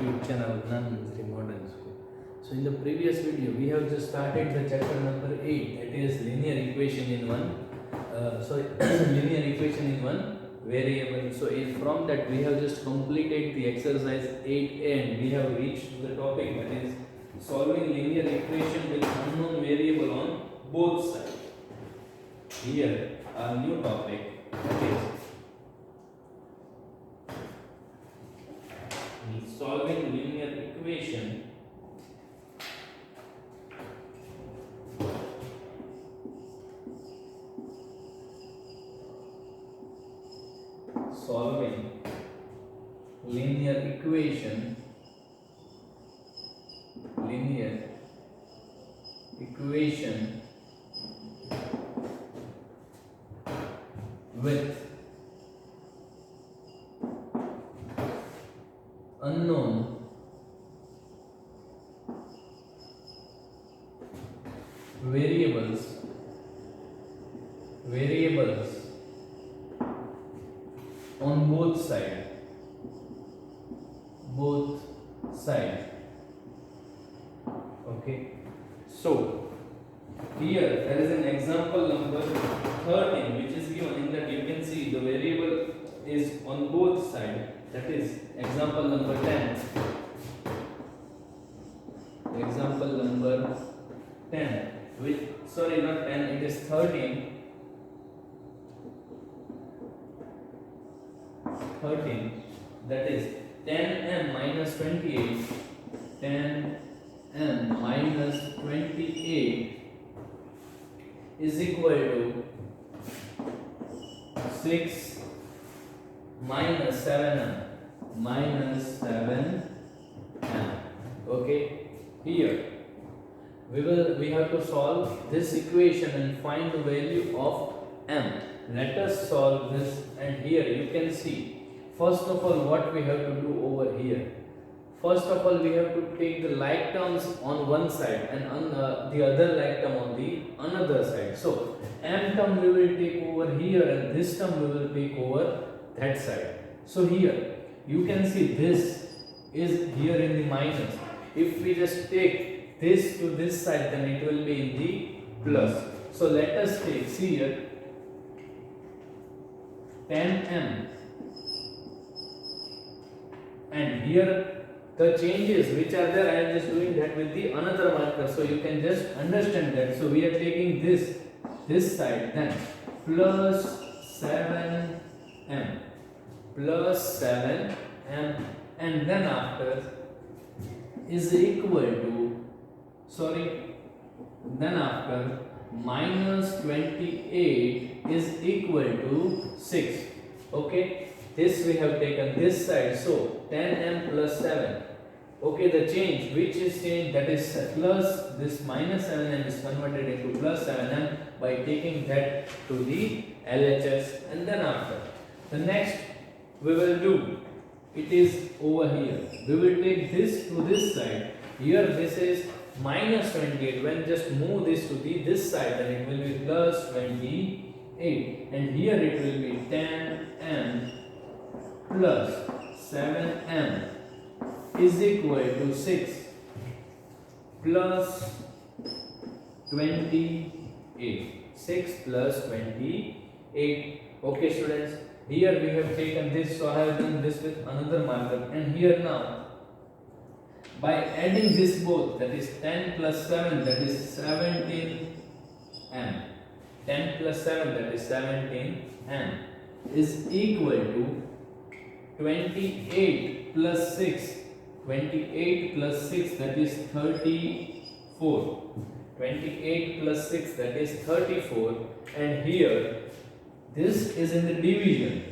YouTube channel Gnananjali Modern School. So in the previous video we have just started the chapter number 8, that is linear equation in one linear equation in one variable. So from that we have just completed the exercise 8a and we have reached the topic, that is solving linear equation with unknown variable on both sides. Here our new topic, that is solving linear equation with unknown variables on both sides. Okay, so here there is an example number 13 which is given. In that you can see the variable is on both sides, that is example number 10. Example number 10, which, sorry, not 10, it is 13. 13, that is 10m minus 28. 10m minus 28 is equal to 6 minus 7m. Okay, here we have to solve this equation and find the value of m. Let us solve this, and here you can see, first of all, what we have to do over here. First of all, we have to take the like terms on one side and the other like term on the another side. So m term we will take over here and this term we will take over that side. So here you can see this is here in the minus. If we just take this to this side, then it will be in the plus. So let us take, see here, 10m, and here the changes which are there, I am just doing that with the another marker, so you can just understand that. So we are taking this side, then plus 7m, and then after is equal to, then after minus 28 is equal to 6. Okay, this we have taken this side, so 10m plus 7. Okay, the change which is changed, that is plus this minus 7m is converted into plus 7m by taking that to the LHS. And then after, the next we will do, it is over here. We will take this to this side. Here this is minus 28. When just move this to the this side, then it will be plus 28. And here it will be 10m plus 7m is equal to 6 plus 28. 6 plus 28. Okay, students, here we have taken this, so I have done this with another marker. And here now, by adding this both, that is 10 plus 7, that is 17m. 10 plus 7, that is 17m, is equal to 28 plus 6. 28 plus 6, that is 34. 28 plus 6, that is 34. And here, this is in the division.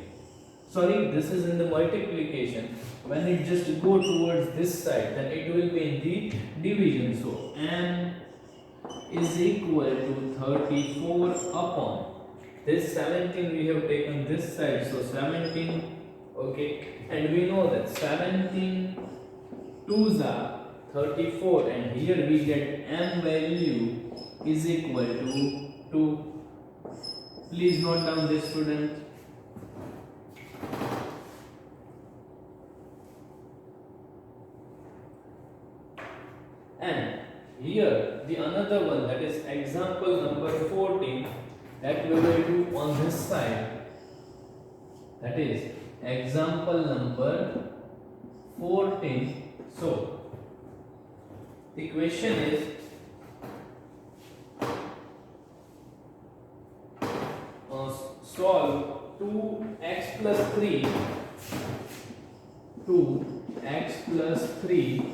Sorry, this is in the multiplication. When it just go towards this side, then it will be in the division. So m is equal to 34 upon this 17 we have taken this side, so 17. Okay, and we know that 17 2s are 34, and here we get m value is equal to 2. Please note down this, student. And here the another one, that is example number 14, that we will do on this side. That is example number 14. So the question is, solve 2x plus 3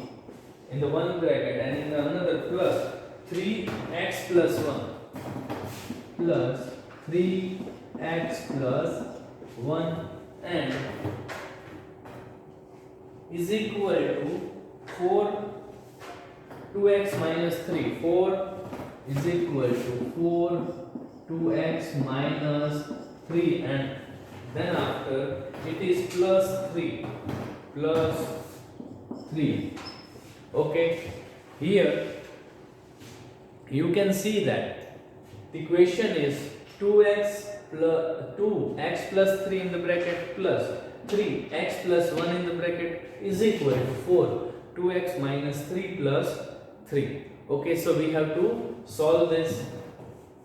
in the one bracket and in the another plus 3x plus 1 plus 3x plus 1 and is equal to 2x minus 3. 4 is equal to 2x minus 3 and then after it is plus 3. Okay, here you can see that the equation is 2x plus 3 in the bracket plus 3x plus 1 in the bracket is equal to 4. 2x minus 3 plus 3. Okay, so we have to solve this.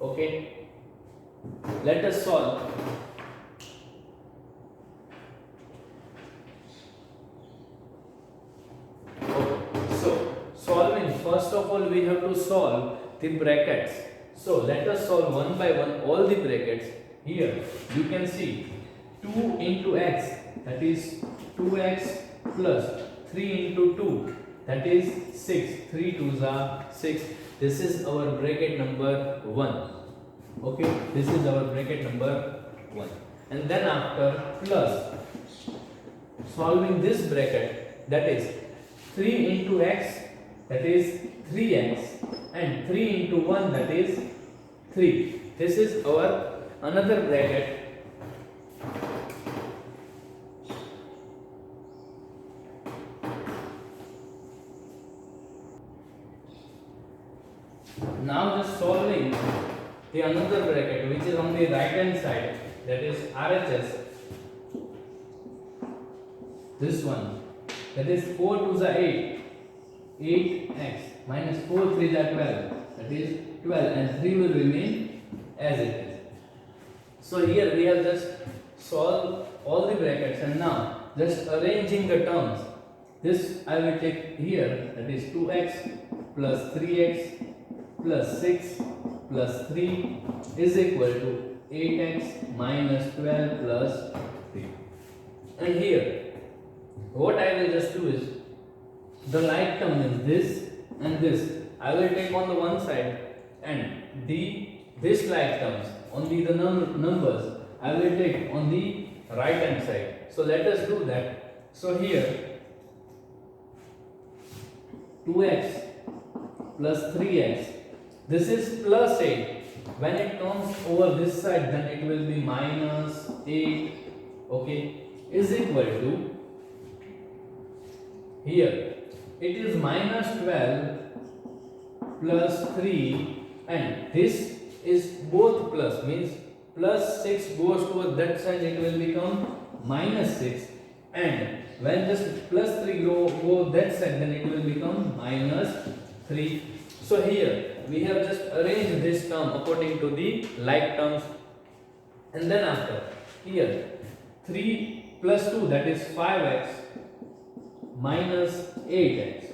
Okay, let us solve. Solving, first of all we have to solve the brackets. So let us solve one by one all the brackets. Here you can see 2 into x, that is 2x plus 3 into 2, that is 6. 3 2s are 6. This is our bracket number 1. Okay, this is our bracket number 1. And then after plus solving this bracket, that is 3 into x, that is 3x, and 3 into 1, that is 3. This is our another bracket. Now just solving the another bracket which is on the right hand side, that is RHS. This one, that is 4 2s are 8. 8x minus 4 3s are 12, that is 12, and 3 will remain as it is. So here we have just solved all the brackets and now just arranging the terms. This I will take here, that is 2x plus 3x plus 6 plus 3 is equal to 8x minus 12 plus 3. And here what I will just do is, the like term is this and this I will take on the one side, and this like terms on the numbers I will take on the right hand side. So let us do that. So here 2x plus 3x, this is plus 8. When it comes over this side, then it will be minus 8. Okay, is equal to, here it is minus 12 plus 3, and this is both plus, means plus 6 goes toward that side, it will become minus 6, and when just plus 3 go that side, then it will become minus 3. So here we have just arranged this term according to the like terms, and then after here 3 plus 2, that is 5x minus 8x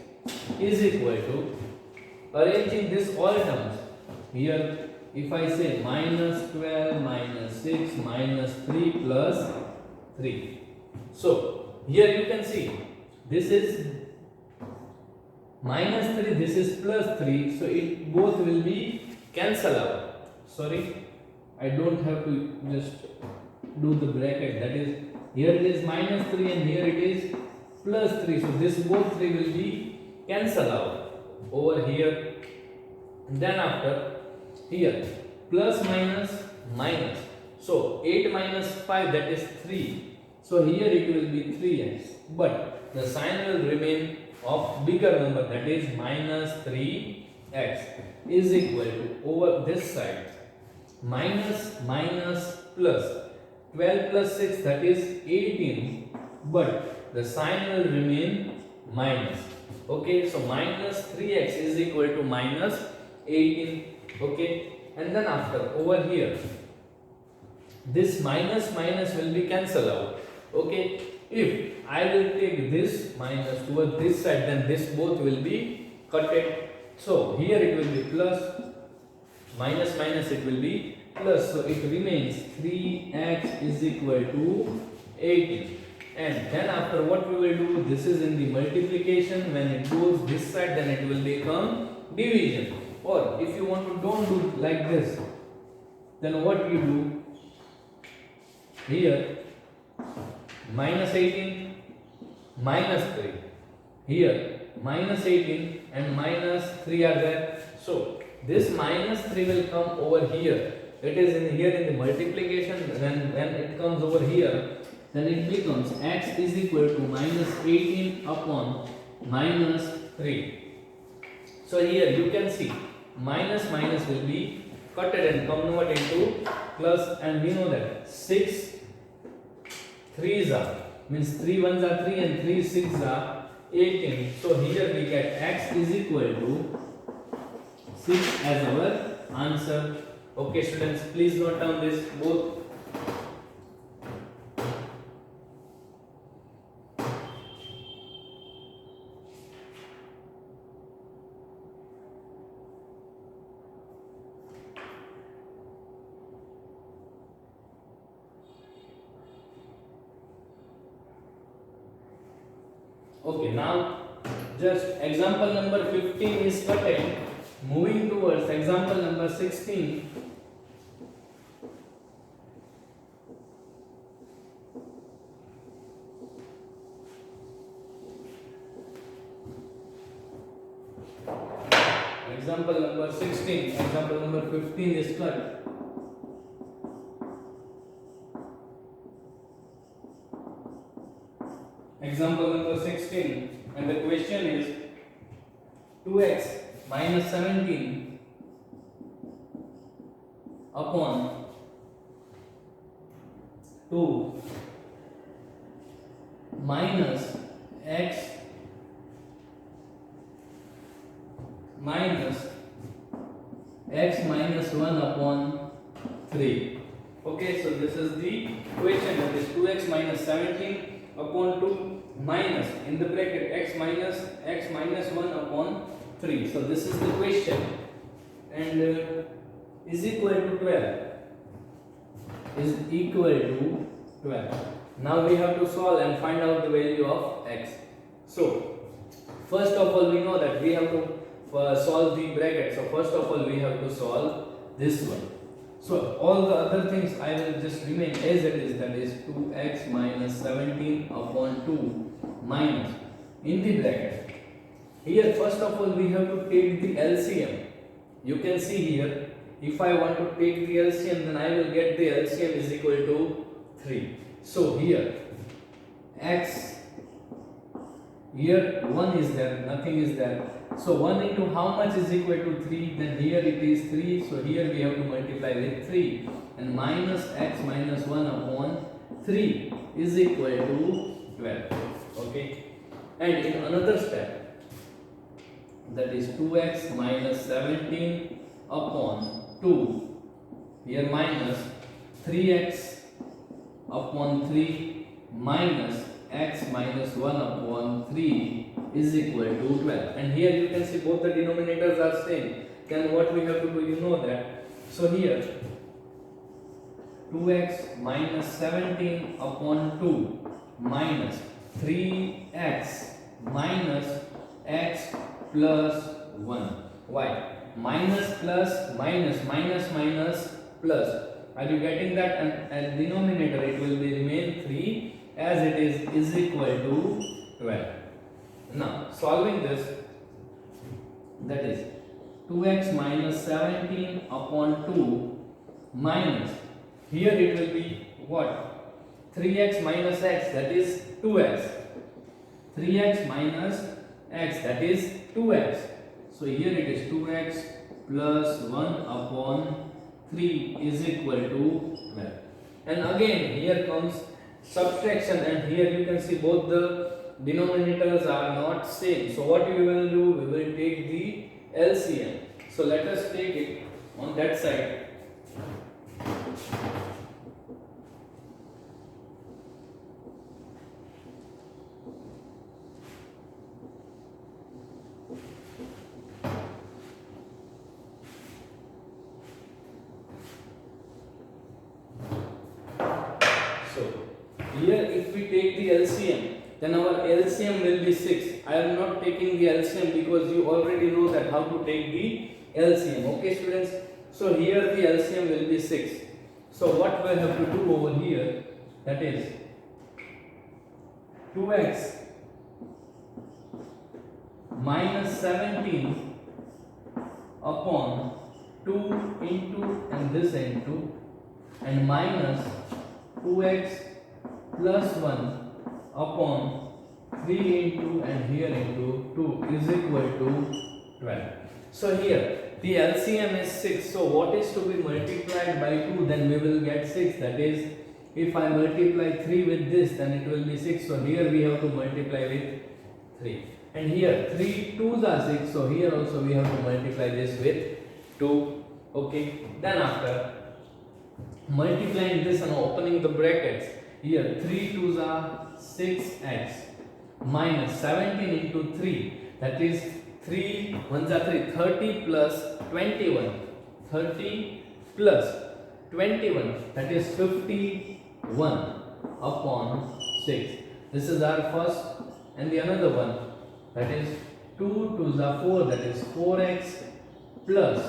is equal to, arranging this all terms, here if I say minus 12 minus 6 minus 3 plus 3. So here you can see this is minus 3, this is plus 3, so it both will be cancel out. Sorry, I don't have to just do the bracket, that is here it is minus 3 and here it is plus 3, so this both 3 will be cancel out over here. And then after here plus minus minus, so 8 minus 5, that is 3, so here it will be 3x, but the sign will remain of bigger number, that is minus 3x is equal to, over this side minus minus plus 12 plus 6, that is 18, but the sign will remain minus. Okay, so minus 3x is equal to minus 18. Okay, and then after over here, this minus minus will be cancelled out. Okay, if I will take this minus toward this side, then this both will be cutted. So here it will be plus, minus minus it will be plus. So it remains 3x is equal to 18. And then after what we will do, this is in the multiplication. When it goes this side, then it will become division. Or if you want to don't do like this, then what you do here, minus 18 minus 3, here minus 18 and minus 3 are there. So this minus 3 will come over here. It is in here in the multiplication. When it comes over here, then it becomes x is equal to minus 18 upon minus 3. So here you can see minus minus will be cutted and converted into plus, and we know that 6 3s are, means 3 1s are 3 and 3 6s are 18. So here we get x is equal to 6 as our answer. Okay students, please note down this both. Okay, now just example number 15 is cutted. Moving towards example number 16. Example number 16, example number 15 is cut. Example number 16, and the question is 2x minus 17 upon 2 minus x minus x minus 1 upon 3. Okay, so this is the equation, that is 2x minus 17 upon 2 minus in the bracket x minus 1 upon 3. So this is the question, and is equal to 12, is equal to 12. Now we have to solve and find out the value of x. So first of all, we know that we have to solve the bracket. So first of all, we have to solve this one. So all the other things I will just remain as it is, that is 2x minus 17 upon 2 minus in the bracket. Here first of all we have to take the LCM. You can see here, if I want to take the LCM, then I will get the LCM is equal to 3. So here x, here 1 is there, nothing is there. So 1 into how much is equal to 3? Then here it is 3. So here we have to multiply with 3. And minus x minus 1 upon 3 is equal to 12. Okay. And in another step, that is 2x minus 17 upon 2. Here minus 3x upon 3 minus x minus 1 upon 3 is equal to 12. And here you can see both the denominators are same. Then what we have to do, you know that. So here 2x minus 17 upon 2 minus 3x minus x plus 1. Why? Minus plus minus minus minus plus. Are you getting that? And as denominator it will be remain 3 as it is equal to 12. Now solving this, that is 2x minus 17 upon 2 minus, here it will be what? 3x minus x, that is 2x. 3x minus x, that is 2x. So here it is 2x plus 1 upon 3 is equal to 12. And again here comes subtraction, and here you can see both the denominators are not same. So what we will do? We will take the LCM. So let us take it on that side. So here if we take the LCM, then our LCM will be 6. I am not taking the LCM because you already know that how to take the LCM. Okay students, so here the LCM will be 6. So what we have to do over here, that is 2x minus 17 upon 2 into and this into, and minus 2x plus 1 upon 3 into and here into 2 is equal to 12. So here the LCM is 6. So what is to be multiplied by 2? Then we will get 6. That is, if I multiply 3 with this, then it will be 6. So here we have to multiply with 3. And here 3 2s are 6. So here also we have to multiply this with 2. Okay. Then after multiplying this and opening the brackets, here 3 2s are 6x minus 17 into 3, that is 3 1s are 3, 30 plus 21, 30 plus 21, that is 51 upon 6. This is our first, and the another one, that is 2 2s are 4, that is 4x plus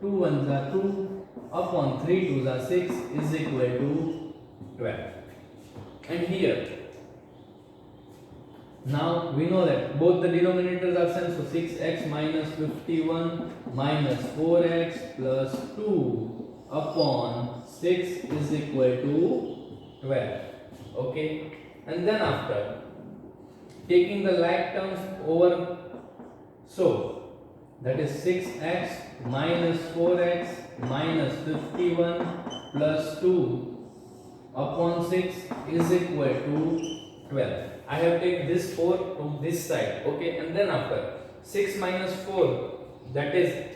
2 1s are 2 upon 3 2s are 6 is equal to 12. And here now we know that both the denominators are same, so 6x minus 51 minus 4x plus 2 upon 6 is equal to 12. Okay, and then after taking the like terms over, so that is 6x minus 4x minus 51 plus 2 upon 6 is equal to 12. I have taken this 4 to this side. Okay, and then after 6 minus 4, that is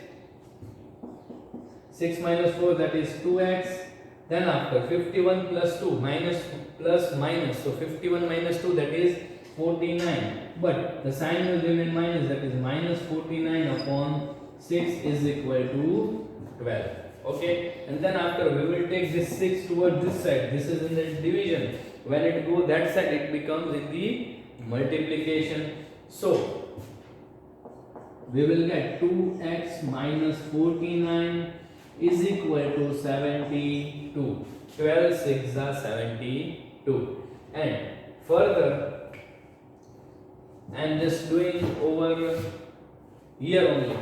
6 minus 4, that is 2x. Then after 51 plus 2 minus plus minus, so 51 minus 2, that is 49. But the sign will remain minus, that is minus 49 upon 6 is equal to 12. Okay, and then after we will take this 6 towards this side. This is in the division. When it goes that side, it becomes in the multiplication. So we will get 2x minus 49 is equal to 72. 12 6 are 72. And further, I am just doing over here only.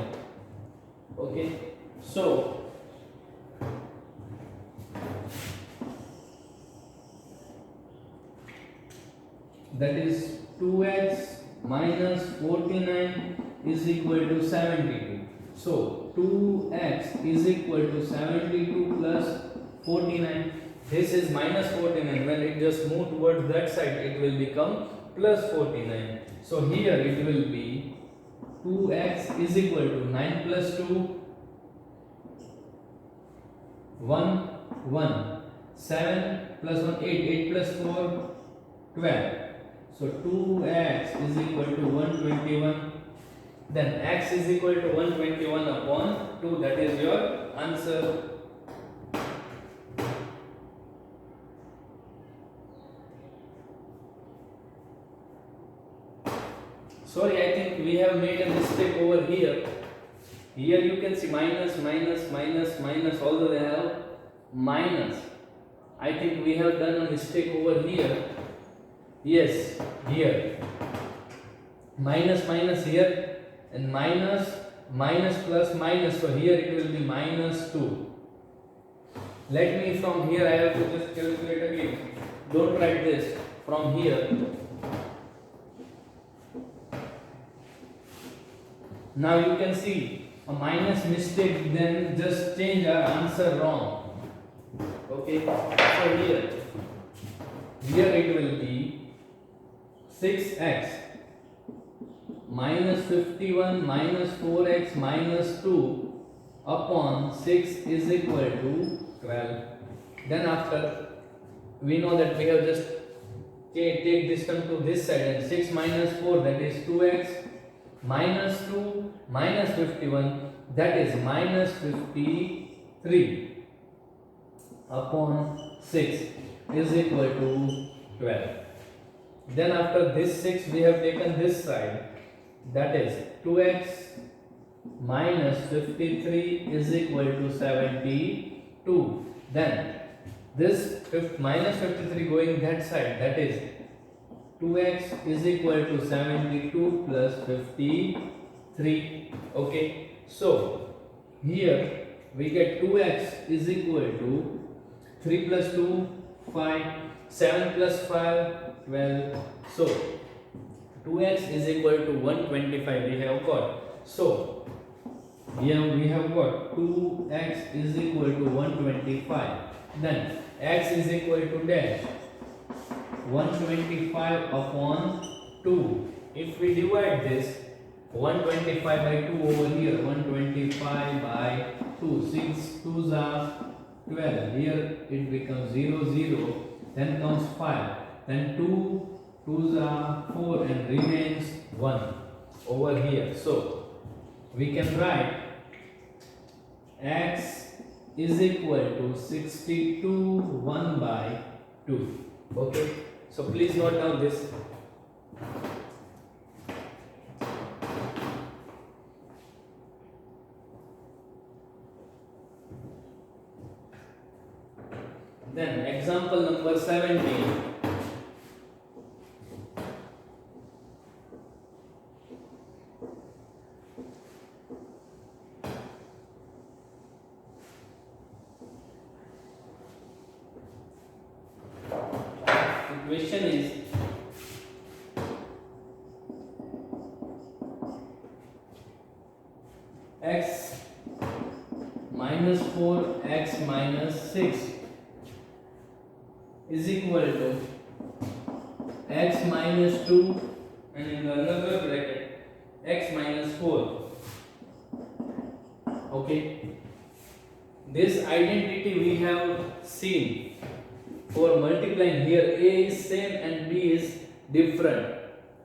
Okay, so that is 2x minus 49 is equal to 72. So 2x is equal to 72 plus 49. This is minus 49. When it just move towards that side, it will become plus 49. So here it will be 2x is equal to 9 plus 2, 1, 1, 7 plus 1, 8, 8 plus 4, 12. So 2x is equal to 121. Then x is equal to 121 upon 2. That is your answer. Sorry, I think we have made a mistake over here. Here you can see minus, minus, minus, minus, although they have minus. I think we have done a mistake over here. Yes, here. Minus, minus here, and minus, minus plus minus. So here it will be minus 2. Let me from here, I have to just calculate again. Don't write this. From here. Now you can see a minus mistake, then just change our answer wrong. Okay, so here it will be 6x minus 51 minus 4x minus 2 upon 6 is equal to 12. Then after, we know that we have just take this term to this side, and 6 minus 4, that is 2x, minus 2 minus 51, that is minus 53 upon 6 is equal to 12. Then after this 6 we have taken this side, that is 2x minus 53 is equal to 72. Then this minus 53 going that side, that is 2x is equal to 72 plus 53. Okay, so here we get 2x is equal to 3 plus 2 5, 7 plus 5 12. So 2x is equal to 125 we have got. So here we have got 2x is equal to 125. Then x is equal to dash 125 upon 2. If we divide this 125 by 2 over here, 125 by 2, 6 2s are 12. Here it becomes 0 0. Then comes 5. Then 2 2s are 4 and remains 1 over here. So we can write x is equal to 62 1 by 2. Okay, so please note down this. Then example number 17. Question is x minus 4 x minus 6 is equal to x minus 2 and in the another bracket x minus 4. Okay, this identity we have seen. For multiplying, here a is same and b is different.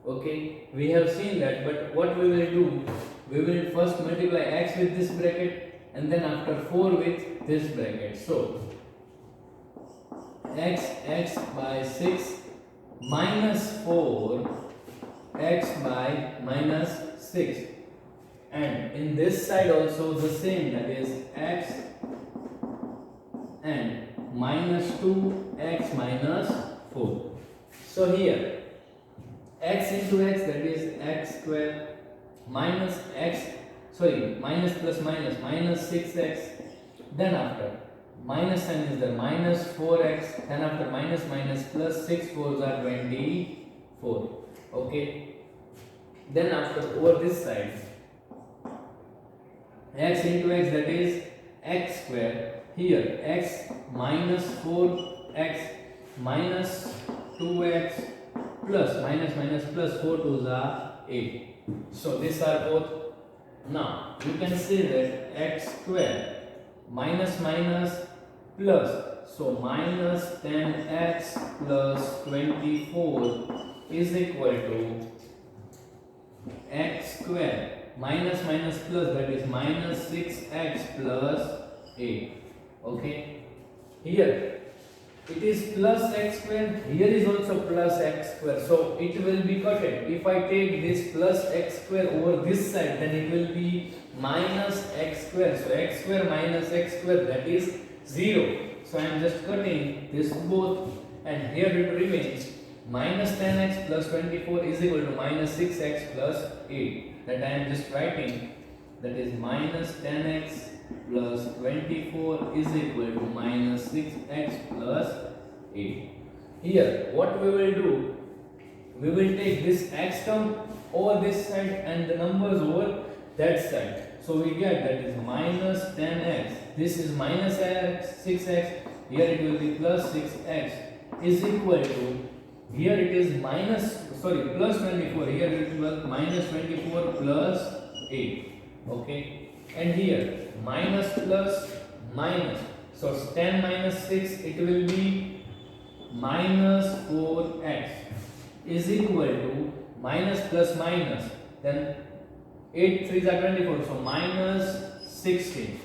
Okay, we have seen that, but what we will do, we will first multiply x with this bracket and then after 4 with this bracket. So x by 6 minus 4 x by minus 6, and in this side also the same, that is x and minus 2 x minus 4. So here x into x, that is x square, minus minus plus minus, minus 6x, then after minus sign is the minus 4x, then after minus minus plus 6 4s are 24. Okay, then after over this side x into x, that is x square. Here x minus 4x minus 2x plus minus minus plus 4 2s are 8. So these are both. Now you can say that x square minus minus plus, so minus 10x plus 24 is equal to x square minus minus plus, that is minus 6x plus 8. Okay, here it is plus x square, here is also plus x square, so it will be cutted. If I take this plus x square over this side, then it will be minus x square. So x square minus x square, that is 0. So I am just cutting this both, and here it remains minus 10x plus 24 is equal to minus 6x plus 8. That I am just writing, that is minus 10x plus 24 is equal to minus 6x plus 8. Here what we will do, we will take this x term over this side and the numbers over that side. So we get, that is minus 10x, this is minus 6x, here it will be plus 6x is equal to here it is plus 24, here it was minus 24 plus 8, okay, and here minus plus minus, so 10 minus 6 it will be minus 4x is equal to minus plus minus, then 8 3s are 24, so minus 16,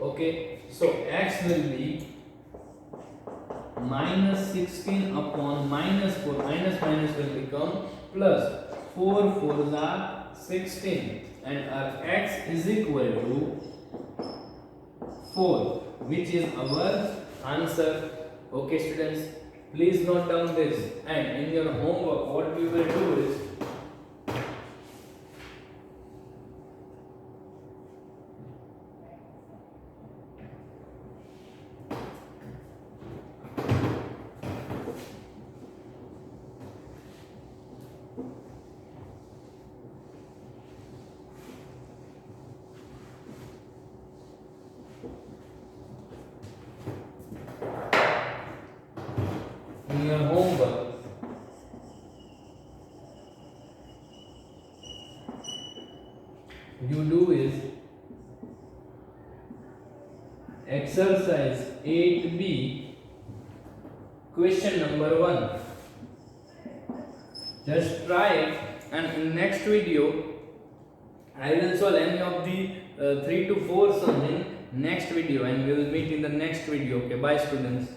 okay, so x will be minus 16 upon minus 4, minus minus will become plus, 4 4s are 16, and our x is equal to 4, which is our answer. Okay students, please note down this, and in your homework what we will do is in your homework you do is exercise 8b, question number 1. Just try it, and in next video I will solve any of the 3 to 4 sums in next video, and we will meet in the next video. Okay, bye students.